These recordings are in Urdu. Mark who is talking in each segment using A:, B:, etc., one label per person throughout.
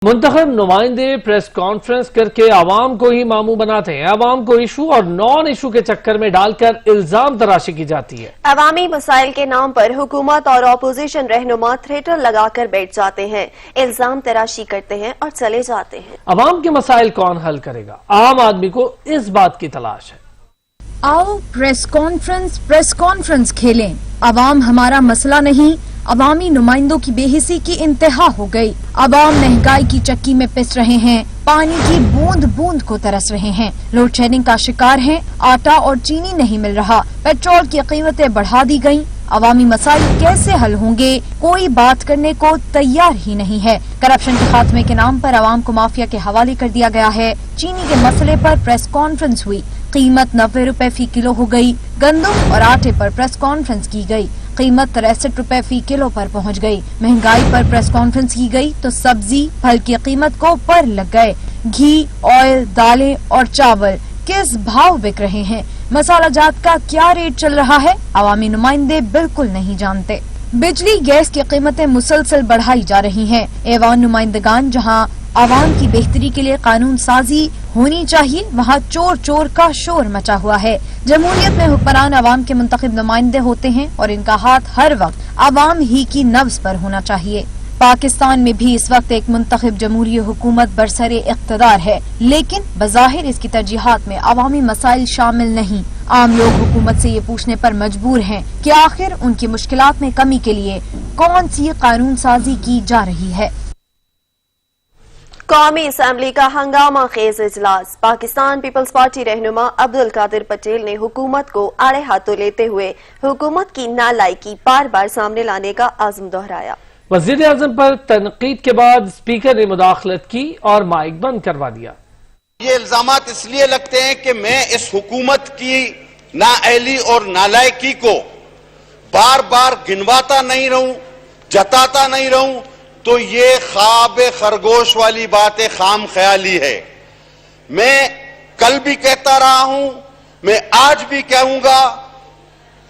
A: منتخب نمائندے پریس کانفرنس کر کے عوام کو ہی ماموں بناتے ہیں، عوام کو ایشو اور نان ایشو کے چکر میں ڈال کر الزام تراشی کی جاتی ہے۔
B: عوامی مسائل کے نام پر حکومت اور اپوزیشن رہنما تھیٹر لگا کر بیٹھ جاتے ہیں، الزام تراشی کرتے ہیں اور چلے جاتے ہیں۔
A: عوام کے مسائل کون حل کرے گا؟ عام آدمی کو اس بات کی تلاش ہے۔
C: آؤ پریس کانفرنس کھیلیں، عوام ہمارا مسئلہ نہیں، عوامی نمائندوں کی بے حسی کی انتہا ہو گئی۔ عوام مہنگائی کی چکی میں پس رہے ہیں، پانی کی بوند بوند کو ترس رہے ہیں، لوڈ شیڈنگ کا شکار ہیں، آٹا اور چینی نہیں مل رہا، پیٹرول کی قیمتیں بڑھا دی گئیں۔ عوامی مسائل کیسے حل ہوں گے؟ کوئی بات کرنے کو تیار ہی نہیں ہے۔ کرپشن کے خاتمے کے نام پر عوام کو مافیا کے حوالے کر دیا گیا ہے۔ چینی کے مسئلے پر پریس کانفرنس ہوئی، قیمت 90 روپے فی کلو ہو گئی۔ گندم اور آٹے پر پریس کانفرنس کی گئی، قیمت 63 روپے فی کلو پر پہنچ گئی۔ مہنگائی پر پریس کانفرنس کی گئی تو سبزی پھل کی قیمت کو پر لگ گئے۔ گھی، آئل، دالیں اور چاول کس بھاؤ بک رہے ہیں؟ مسالہ جات کا کیا ریٹ چل رہا ہے؟ عوامی نمائندے بالکل نہیں جانتے۔ بجلی گیس کی قیمتیں مسلسل بڑھائی جا رہی ہیں۔ ایوان نمائندگان جہاں عوام کی بہتری کے لیے قانون سازی ہونی چاہیے، وہاں چور چور کا شور مچا ہوا ہے۔ جمہوریت میں حکمران عوام کے منتخب نمائندے ہوتے ہیں اور ان کا ہاتھ ہر وقت عوام ہی کی نبض پر ہونا چاہیے۔ پاکستان میں بھی اس وقت ایک منتخب جمہوری حکومت برسر اقتدار ہے، لیکن بظاہر اس کی ترجیحات میں عوامی مسائل شامل نہیں۔ عام لوگ حکومت سے یہ پوچھنے پر مجبور ہیں کہ آخر ان کی مشکلات میں کمی کے لیے کون سی قانون سازی کی جا رہی ہے۔
B: قومی اسمبلی کا ہنگامہ خیز اجلاس، پاکستان پیپلز پارٹی رہنما عبدالقادر پٹیل نے حکومت کو آڑے ہاتھوں لیتے ہوئے حکومت کی نالائکی بار بار سامنے لانے کا عزم دہرایا۔
A: وزیر اعظم پر تنقید کے بعد اسپیکر نے مداخلت کی اور مائک بند کروا دیا۔
D: یہ الزامات اس لیے لگتے ہیں کہ میں اس حکومت کی نااہلی اور نالائکی کو بار بار گنواتا نہیں رہوں، جتاتا نہیں رہوں، تو یہ خواب خرگوش والی بات خام خیالی ہے۔ میں کل بھی کہتا رہا ہوں، میں آج بھی کہوں گا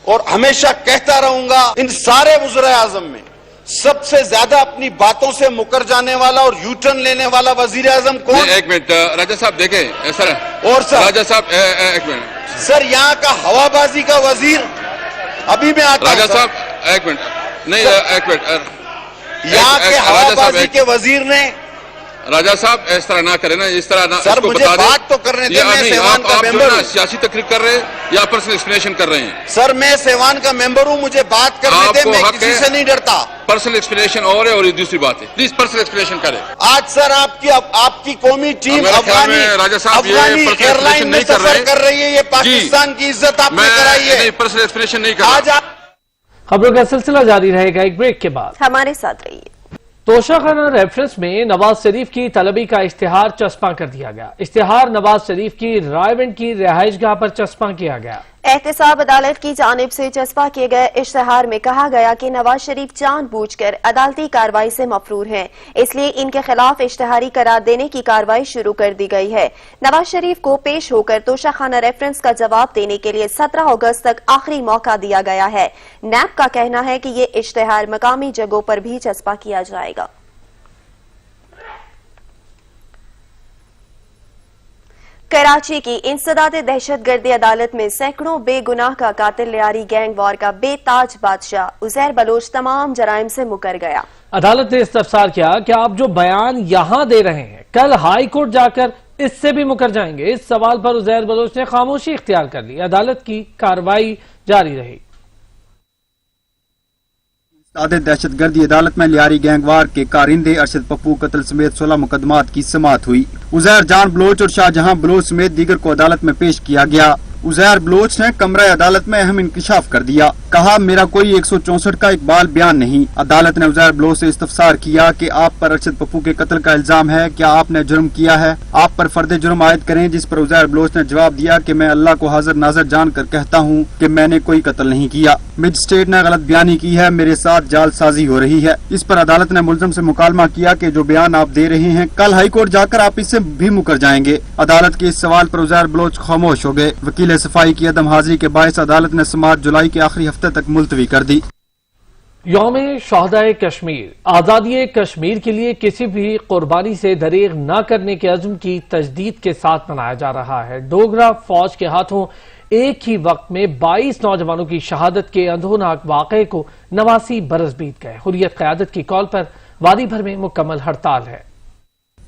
D: اور ہمیشہ کہتا رہوں گا، ان سارے وزراء اعظم میں سب سے زیادہ اپنی باتوں سے مکر جانے والا اور یو ٹرن لینے والا وزیر اعظم کون؟
E: ایک منٹ راجہ صاحب دیکھیں سر،
D: اور سر
E: راجہ صاحب ایک منٹ
D: سر، یہاں کا ہوا بازی کا وزیر ابھی میں آتا ہوں
E: راجہ
D: سر۔
E: صاحب ایک منٹ نہیں ایک منٹ
D: یہاں کے ہوا بازی کے وزیر نے
E: راجہ صاحب اس طرح نہ کریں نا، اس طرح نہ
D: سر مجھے بات تو کرنے دیں، میں سیوان کا ممبر ہوں۔
E: سیاسی تقریر کر رہے ہیں یا پرسنل ایکسپلینیشن کر رہے ہیں؟
D: سر میں سیوان کا ممبر ہوں، مجھے بات کرنے دیں، میں کسی سے نہیں ڈرتا۔
E: پرسنل ایکسپلینیشن اور ہے اور یہ دوسری بات ہے، پلیز پرسنل ایکسپلینشن کریں۔
D: آج سر آپ کی قومی ٹیم افغانی ایئر لائن میں
E: نہیں
D: سفر کر رہی ہے، یہ پاکستان کی عزت آپ نے کرائی ہے۔
E: پرسنل ایکسپلینشن نہیں کر رہا۔
D: آج
A: خبروں کا سلسلہ جاری رہے گا ایک بریک کے بعد۔
B: ہمارے ساتھ رہیے۔
A: توشہ خانہ ریفرنس میں نواز شریف کی طلبی کا اشتہار چسپاں کر دیا گیا۔ اشتہار نواز شریف کی رائے کی رہائش گاہ پر چسپاں کیا گیا۔
B: احتساب عدالت کی جانب سے چسپاں کیے گئے اشتہار میں کہا گیا کہ نواز شریف جان بوجھ کر عدالتی کارروائی سے مفرور ہیں، اس لیے ان کے خلاف اشتہاری قرار دینے کی کارروائی شروع کر دی گئی ہے۔ نواز شریف کو پیش ہو کر توشہ خانہ ریفرنس کا جواب دینے کے لیے 17 اگست تک آخری موقع دیا گیا ہے۔ نیب کا کہنا ہے کہ یہ اشتہار مقامی جگہوں پر بھی چسپاں کیا جائے گا۔ کراچی کی انسداد دہشت گردی عدالت میں سینکڑوں بے گناہ کا قاتل لیاری گینگ وار کا بے تاج بادشاہ عزیر بلوچ تمام جرائم سے مکر گیا۔
A: عدالت نے استفسار کیا کہ آپ جو بیان یہاں دے رہے ہیں کل ہائی کورٹ جا کر اس سے بھی مکر جائیں گے؟ اس سوال پر عزیر بلوچ نے خاموشی اختیار کر لی۔ عدالت کی کارروائی جاری رہی۔
F: انسداد دہشت گردی عدالت میں لیاری گینگ وار کے کارندے ارشد پپو قتل سمیت 16 مقدمات کی سماعت ہوئی۔ عزیر جان بلوچ اور شاہ جہاں بلوچ سمیت دیگر کو عدالت میں پیش کیا گیا۔ عزیر بلوچ نے کمرہ عدالت میں اہم انکشاف کر دیا، کہا میرا کوئی 164 کا اقبال بیان نہیں۔ عدالت نے عزیر بلوچ سے استفسار کیا کہ آپ پر ارشد پپو کے قتل کا الزام ہے، کیا آپ نے جرم کیا ہے؟ آپ پر فرد جرم عائد کریں، جس پر عزیر بلوچ نے جواب دیا کہ میں اللہ کو حاضر ناظر جان کر کہتا ہوں کہ میں نے کوئی قتل نہیں کیا۔ مجسٹریٹ نے غلط بیانی کی ہے، میرے ساتھ جال سازی ہو رہی ہے۔ اس پر عدالت نے ملزم سے مکالمہ کیا کہ جو بیان آپ دے رہے ہیں کل ہائی کورٹ جا کر آپ اس سے بھی مکر جائیں گے۔ عدالت کے اس سوال پر عزیر بلوچ خاموش ہو گئے۔ وکیل صفائی کی عدم حاضری کے باعث عدالت نے سماعت جولائی کے آخری ہفتے تک ملتوی کر دی۔
A: یوم شہدائے کشمیر آزادی کشمیر کے لیے کسی بھی قربانی سے دریغ نہ کرنے کے عزم کی تجدید کے ساتھ منایا جا رہا ہے۔ ڈوگرا فوج کے ہاتھوں ایک ہی وقت میں 22 نوجوانوں کی شہادت کے اندھوناک واقعے کو 89 برس بیت گئے۔ حریت قیادت کی کال پر وادی بھر میں مکمل ہڑتال ہے۔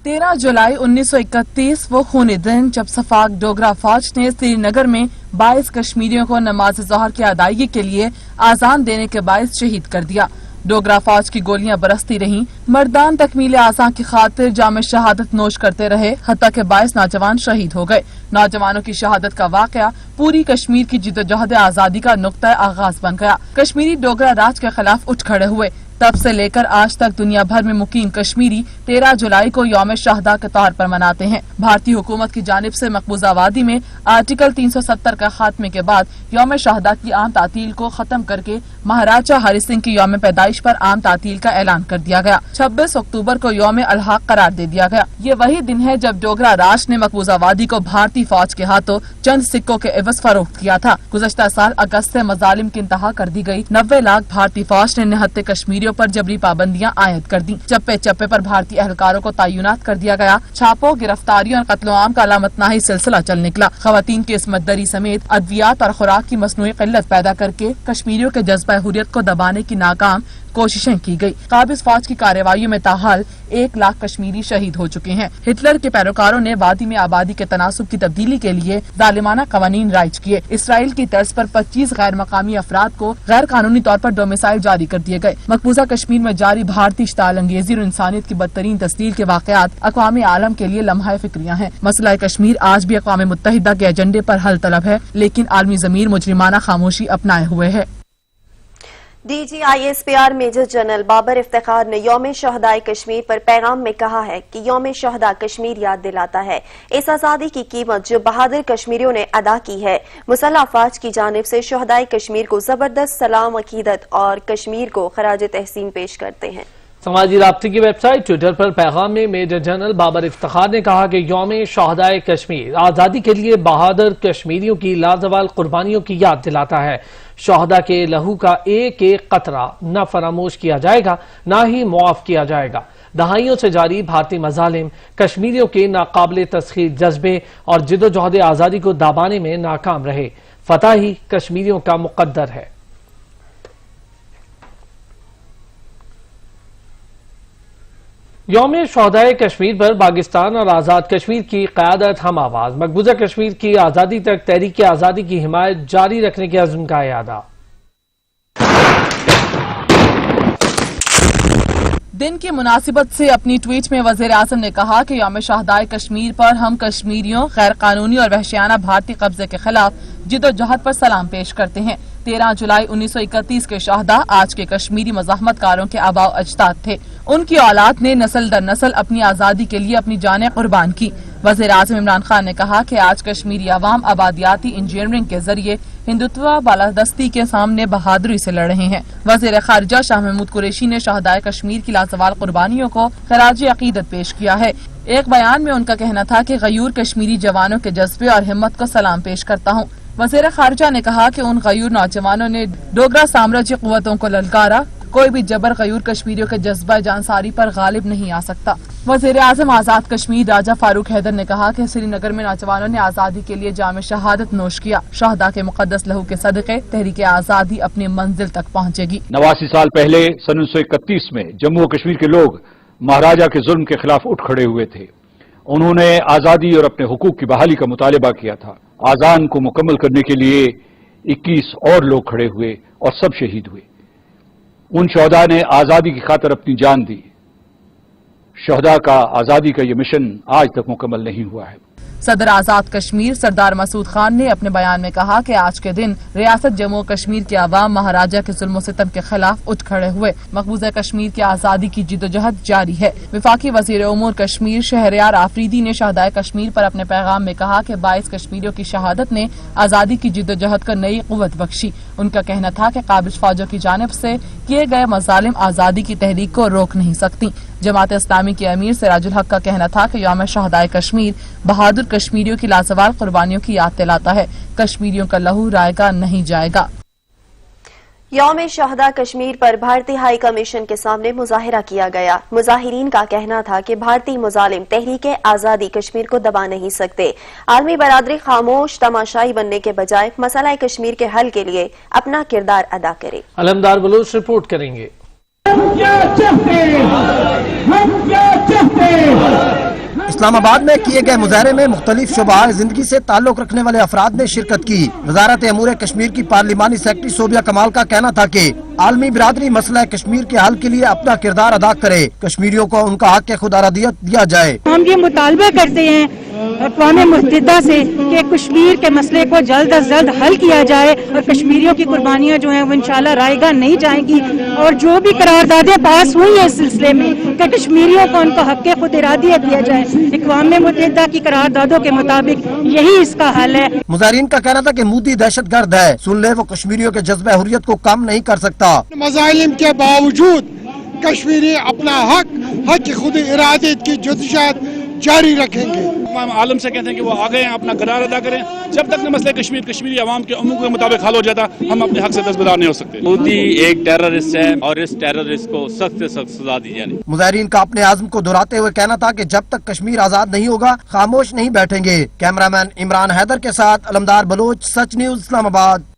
G: 13 جولائی 1931 وہ خونی دن جب صفاق ڈوگرا فوج نے سری نگر میں 22 کشمیریوں کو نماز ظہر کی ادائیگی کے لیے آذان دینے کے باعث شہید کر دیا۔ ڈوگرا فوج کی گولیاں برستی رہیں، مردان تکمیل آذان کی خاطر جام شہادت نوش کرتے رہے، حتیٰ کہ 22 نوجوان شہید ہو گئے۔ نوجوانوں کی شہادت کا واقعہ پوری کشمیر کی جدوجہد آزادی کا نقطہ آغاز بن گیا۔ کشمیری ڈوگرا راج کے خلاف اٹھ کھڑے ہوئے۔ تب سے لے کر آج تک دنیا بھر میں مقیم کشمیری 13 جولائی کو یوم شہدا کے طور پر مناتے ہیں۔ بھارتی حکومت کی جانب سے مقبوضہ وادی میں آرٹیکل 370 کا خاتمے کے بعد یوم شہدا کی عام تعطیل کو ختم کر کے مہاراجہ ہری سنگھ کی یوم پیدائش پر عام تعطیل کا اعلان کر دیا گیا۔ 26 اکتوبر کو یوم الحاق قرار دے دیا گیا۔ یہ وہی دن ہے جب ڈوگرا راج نے مقبوضہ وادی کو بھارتی فوج کے ہاتھوں چند سکوں کے عوض فروخت کیا تھا۔ گزشتہ سال اگست سے مظالم کی انتہا کر دی گئی۔ 90 لاکھ بھارتی فوج نے نہتے کشمیریوں پر جبری پابندیاں عائد کر دیں۔ چپے چپے پر بھارتی اہلکاروں کو تعینات کر دیا گیا۔ چھاپوں، گرفتاریوں اور قتل و عام کا علامت ناہی سلسلہ چل نکلا۔ خواتین کی عصمت دری سمیت ادویات اور خوراک کی مصنوعی قلت پیدا کر کے کشمیریوں کے جذبہ حریت کو دبانے کی ناکام کوششیں کی گئی۔ قابض فوج کی کارروائیوں میں تاحال 1 لاکھ کشمیری شہید ہو چکے ہیں۔ ہٹلر کے پیروکاروں نے وادی میں آبادی کے تناسب کی تبدیلی کے لیے ظالمانہ قوانین رائج کیے۔ اسرائیل کی طرز پر 25 غیر مقامی افراد کو غیر قانونی طور پر ڈومیسائل جاری کر دیے گئے۔ مقبوضہ کشمیر میں جاری بھارتی اشتعال انگیزی اور انسانیت کی بدترین تسلیل کے واقعات اقوام عالم کے لیے لمحہ فکریاں ہیں۔ مسئلہ کشمیر آج بھی اقوام متحدہ کے ایجنڈے پر حل طلب ہے، لیکن عالمی ضمیر مجرمانہ خاموشی اپنائے ہوئے ہے۔
B: DGISPR major general Babar Iftikhar نے یوم شہدائے کشمیر پر پیغام میں کہا ہے کہ یوم شہداء کشمیر یاد دلاتا ہے اس آزادی کی قیمت جو بہادر کشمیریوں نے ادا کی ہے۔ مسلح افواج کی جانب سے شہدائے کشمیر کو زبردست سلام عقیدت اور کشمیر کو خراج تحسین پیش کرتے ہیں۔
A: سماجی رابطے کی ویب سائٹ ٹویٹر پر پیغام میں میجر جنرل بابر افتخار نے کہا کہ یوم شہدائے کشمیر آزادی کے لیے بہادر کشمیریوں کی لازوال قربانیوں کی یاد دلاتا ہے۔ شہداء کے لہو کا ایک ایک قطرہ نہ فراموش کیا جائے گا، نہ ہی معاف کیا جائے گا۔ دہائیوں سے جاری بھارتی مظالم کشمیریوں کے ناقابل تسخیر جذبے اور جدوجہد آزادی کو دبانے میں ناکام رہے۔ فتح ہی کشمیریوں کا مقدر ہے۔ یوم شہدائے کشمیر پر پاکستان اور آزاد کشمیر کی قیادت ہم آواز، مقبوضہ کشمیر کی آزادی تک تحریک آزادی کی حمایت جاری رکھنے کے عزم کا اعادہ۔
G: دن کی مناسبت سے اپنی ٹویٹ میں وزیر اعظم نے کہا کہ یوم شہدائے کشمیر پر ہم کشمیریوں غیر قانونی اور وحشیانہ بھارتی قبضے کے خلاف جدوجہد پر سلام پیش کرتے ہیں۔ 13 جولائی 1931 کے شہداء آج کے کشمیری مزاحمت کاروں کے آباء و اجداد تھے۔ ان کی اولاد نے نسل در نسل اپنی آزادی کے لیے اپنی جانیں قربان کی۔ وزیر اعظم عمران خان نے کہا کہ آج کشمیری عوام آبادیاتی انجینئرنگ کے ذریعے ہندوتوا بالادستی کے سامنے بہادری سے لڑ رہے ہیں۔ وزیر خارجہ شاہ محمود قریشی نے شہدائے کشمیر کی لازوال قربانیوں کو خراج عقیدت پیش کیا ہے۔ ایک بیان میں ان کا کہنا تھا کہ غیور کشمیری جوانوں کے جذبے اور ہمت کو سلام پیش کرتا ہوں۔ وزیر خارجہ نے کہا کہ ان غیور نوجوانوں نے ڈوگرا سامراجی قوتوں کو للکارا، کوئی بھی جبر غیور کشمیریوں کے جذبہ جانساری پر غالب نہیں آ سکتا۔ وزیر اعظم آزاد کشمیر راجہ فاروق حیدر نے کہا کہ سری نگر میں نوجوانوں نے آزادی کے لیے جام شہادت نوش کیا۔ شہداء کے مقدس لہو کے صدقے تحریک آزادی اپنی منزل تک پہنچے گی۔
H: 89 سال پہلے سن 1931 میں جموں و کشمیر کے لوگ مہاراجہ کے ظلم کے خلاف اٹھ کھڑے ہوئے تھے۔ انہوں نے آزادی اور اپنے حقوق کی بحالی کا مطالبہ کیا تھا۔ آذان کو مکمل کرنے کے لیے 21 اور لوگ کھڑے ہوئے اور سب شہید ہوئے۔ ان شہداء نے آزادی کی خاطر اپنی جان دی۔ شہداء کا آزادی کا یہ مشن آج تک مکمل نہیں ہوا ہے۔
G: صدر آزاد کشمیر سردار مسعود خان نے اپنے بیان میں کہا کہ آج کے دن ریاست جموں و کشمیر کے عوام مہاراجہ کے ظلم و ستم کے خلاف اٹھ کھڑے ہوئے۔ مقبوضہ کشمیر کی آزادی کی جدوجہد جاری ہے۔ وفاقی وزیر امور کشمیر شہریار آفریدی نے شہدائے کشمیر پر اپنے پیغام میں کہا کہ 22 کشمیریوں کی شہادت نے آزادی کی جدوجہد کو نئی قوت بخشی۔ ان کا کہنا تھا کہ قابض فوجوں کی جانب سے کیے گئے مظالم آزادی کی تحریک کو روک نہیں سکتی۔ جماعت اسلامی کے امیر سراج الحق کا کہنا تھا کہ یوم شہدائے کشمیر بہادر کشمیریوں کی لازوال قربانیوں کی یاد دلاتا ہے۔ کشمیریوں کا لہو رائے گا نہیں جائے گا۔
B: یوم شہداء کشمیر پر بھارتی ہائی کمیشن کے سامنے مظاہرہ کیا گیا۔ مظاہرین کا کہنا تھا کہ بھارتی مظالم تحریک آزادی کشمیر کو دبا نہیں سکتے۔ عالمی برادری خاموش تماشائی بننے کے بجائے مسئلہ کشمیر کے حل کے لیے اپنا کردار ادا کرے۔
A: علمدار بلوچ رپورٹ کریں گے۔
I: اسلام آباد میں کیے گئے مظاہرے میں مختلف شعبہ زندگی سے تعلق رکھنے والے افراد نے شرکت کی۔ وزارت امور کشمیر کی پارلیمانی سیکرٹری صوبیہ کمال کا کہنا تھا کہ عالمی برادری مسئلہ کشمیر کے حل کے لیے اپنا کردار ادا کرے، کشمیریوں کو ان کا حق خود ارادیت دیا جائے۔
J: ہم یہ مطالبہ کرتے ہیں اقوام متحدہ سے کہ کشمیر کے مسئلے کو جلد از جلد حل کیا جائے اور کشمیریوں کی قربانیاں جو ہیں وہ انشاءاللہ رائے گاہ نہیں جائیں گی، اور جو بھی قراردادیں پاس ہوئی ہیں اس سلسلے میں کہ کشمیریوں کو ان کا حق خود ارادیت دیا جائے، اقوام متحدہ کی قراردادوں کے مطابق یہی اس کا حل ہے۔
I: مظاہرین کا کہنا تھا کہ مودی دہشت گرد ہے، سن لے وہ کشمیریوں کے جذبہ حریت کو کم نہیں کر سکتا۔
K: مظالم کے باوجود کشمیری اپنا حق خود ارادیت کی جدوجہد جاری رکھیں گے۔
L: عالم سے کہتے ہیں کہ وہ آگے ہیں، اپنا کردار ادا کریں۔ جب تک نہ مسئلہ کشمیری عوام کے عموم کے مطابق حل ہو جاتا ہم اپنے حق سے دستبردار نہیں ہو سکتے۔
M: مودی ایک ٹیررسٹ ہے اور اس ٹیررسٹ کو سخت سے سخت سزا دی جانی۔
I: مظاہرین کا اپنے عزم کو دہراتے ہوئے کہنا تھا کہ جب تک کشمیر آزاد نہیں ہوگا خاموش نہیں بیٹھیں گے۔ کیمرامین عمران حیدر کے ساتھ علمدار بلوچ، سچ نیوز، اسلام آباد۔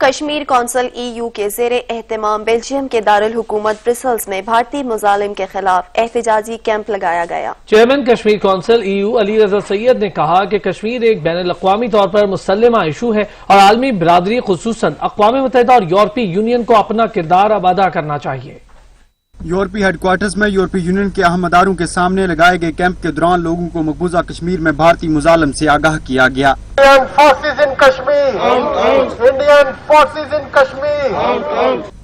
B: کشمیر کونسل ای یو کے زیر اہتمام بیلجیم کے دارالحکومت برسلز میں بھارتی مظالم کے خلاف احتجاجی کیمپ لگایا گیا۔
A: Chairman Kashmir council E U Ali Raza Syed نے کہا کہ کشمیر ایک بین الاقوامی طور پر مسلمہ ایشو ہے اور عالمی برادری خصوصاً اقوام متحدہ اور یورپی یونین کو اپنا کردار اب ادا کرنا چاہیے۔
F: یورپی ہیڈ کوارٹرز میں یورپی یونین کے اہم اداروں کے سامنے لگائے گئے کیمپ کے دوران لوگوں کو مقبوضہ کشمیر میں بھارتی مظالم سے آگاہ کیا گیا۔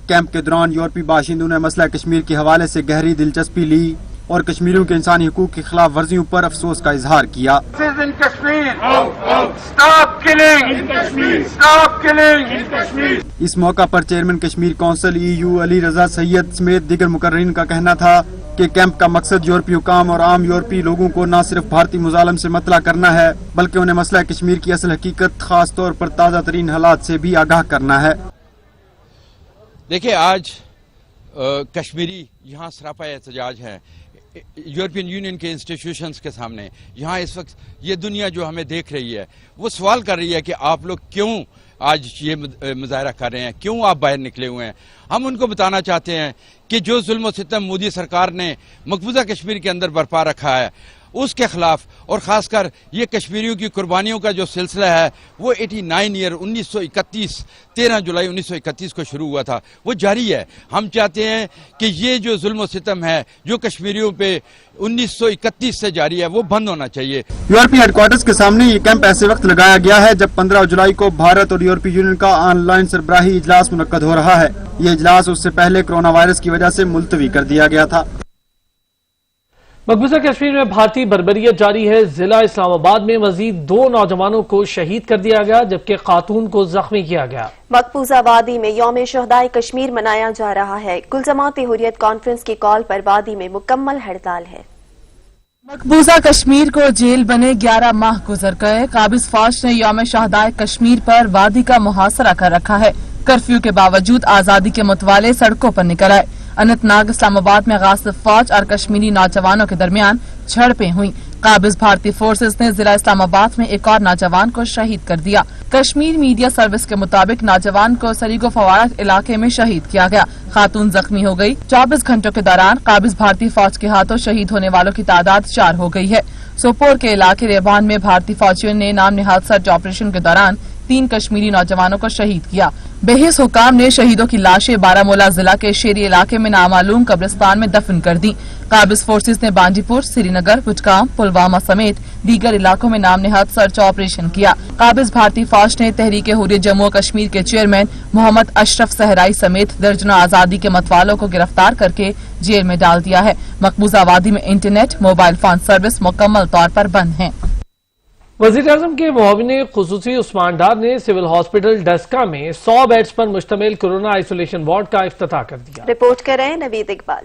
F: کیمپ کے دوران یورپی باشندوں نے مسئلہ کشمیر کے حوالے سے گہری دلچسپی لی اور کشمیریوں کے انسانی حقوق کی خلاف ورزیوں پر افسوس کا اظہار کیا۔ اس موقع پر chairman Kashmir council E U Ali Raza Syed سمیت دیگر مقررین کا کہنا تھا کہ کیمپ کا مقصد یورپی حکام اور عام یورپی لوگوں کو نہ صرف بھارتی مظالم سے مطلع کرنا ہے بلکہ انہیں مسئلہ کشمیر کی اصل حقیقت، خاص طور پر تازہ ترین حالات سے بھی آگاہ کرنا ہے۔
N: دیکھیں، آج کشمیری یہاں سراپا احتجاج ہے یورپین یونین کے انسٹیٹیوشنز کے سامنے۔ یہاں اس وقت یہ دنیا جو ہمیں دیکھ رہی ہے وہ سوال کر رہی ہے کہ آپ لوگ کیوں آج یہ مظاہرہ کر رہے ہیں، کیوں آپ باہر نکلے ہوئے ہیں۔ ہم ان کو بتانا چاہتے ہیں کہ جو ظلم و ستم مودی سرکار نے مقبوضہ کشمیر کے اندر برپا رکھا ہے اس کے خلاف، اور خاص کر یہ کشمیریوں کی قربانیوں کا جو سلسلہ ہے وہ 13 جولائی 1931 کو شروع ہوا تھا، وہ جاری ہے۔ ہم چاہتے ہیں کہ یہ جو ظلم و ستم ہے جو کشمیریوں پہ 1931 سے جاری ہے وہ بند ہونا چاہیے۔
F: یورپی ہیڈ کوارٹرز کے سامنے یہ کیمپ ایسے وقت لگایا گیا ہے جب 15 جولائی کو بھارت اور یورپی یونین کا آن لائن سربراہی اجلاس منعقد ہو رہا ہے۔ یہ اجلاس اس سے پہلے کرونا وائرس کی وجہ سے ملتوی کر دیا گیا تھا۔
A: مقبوضہ کشمیر میں بھارتی بربریت جاری ہے۔ ضلع اسلام آباد میں مزید 2 نوجوانوں کو شہید کر دیا گیا جبکہ خاتون کو زخمی کیا گیا۔
B: مقبوضہ وادی میں یوم شہداء کشمیر منایا جا رہا ہے۔ کل جماعت حریت کانفرنس کی کال پر وادی میں مکمل ہڑتال ہے۔
G: مقبوضہ کشمیر کو جیل بنے 11 ماہ گزر گئے۔ قابض فوج نے یوم شہداء کشمیر پر وادی کا محاصرہ کر رکھا ہے۔ کرفیو کے باوجود آزادی کے متوالے سڑکوں پر نکل آئے۔ اننت ناگ اسلام آباد میں غاصب فوج اور کشمیری نوجوانوں کے درمیان جھڑپیں ہوئیں۔ قابض بھارتی فورسز نے ضلع اسلام آباد میں ایک اور نوجوان کو شہید کر دیا۔ کشمیر میڈیا سروس کے مطابق نوجوان کو سریگو فوارہ علاقے میں شہید کیا گیا۔ خاتون زخمی ہو گئی۔ 24 گھنٹوں کے دوران قابض بھارتی فوج کے ہاتھوں شہید ہونے والوں کی تعداد 4 ہو گئی ہے۔ سوپور کے علاقے ریبان میں بھارتی فوجیوں نے نام نہاد سرچ آپریشن کے دوران 3 کشمیری نوجوانوں کو شہید کیا۔ بحث حکام نے شہیدوں کی لاشیں بارامولہ ضلع کے شیری علاقے میں نامعلوم قبرستان میں دفن کر دی۔ قابض فورسز نے بانڈی پور، سری نگر، بٹگام، پلوامہ سمیت دیگر علاقوں میں نام نہاد سرچ آپریشن کیا۔ قابض بھارتی فوج نے تحریک حریت جموں و کشمیر کے چیئرمین محمد اشرف صحرائی سمیت درجنوں آزادی کے متوالوں کو گرفتار کر کے جیل میں ڈال دیا ہے۔ مقبوضہ وادی میں انٹرنیٹ، موبائل فون سروس مکمل طور پر بند ہیں۔
A: وزیر اعظم کے معاون خصوصی عثمان ڈار نے سول ہاسپٹل ڈسکا میں 100 بیڈز پر مشتمل کورونا آئسولیشن وارڈ کا افتتاح کر دیا۔
B: رپورٹ کر رہے ہیں نوید اقبال۔